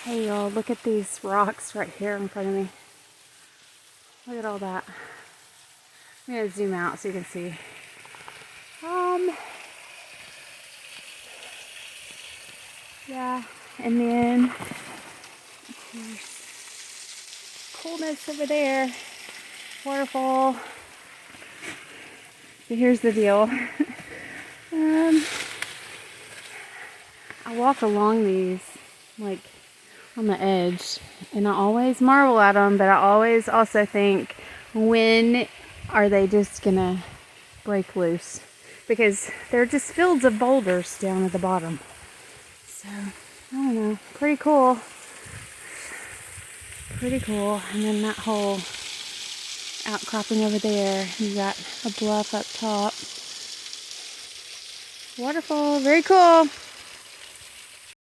Hey y'all, look at these rocks right here in front of me. Look at all that. I'm gonna zoom out so you can see. Yeah, and then coolness over there, waterfall. So here's the deal. I walk along these like on the edge, and I always marvel at them, but I always also think, when are they just gonna break loose? Because they're just fields of boulders down at the bottom. So, I don't know, pretty cool. Pretty cool. And then that whole outcropping over there, you got a bluff up top. Waterfall, very cool.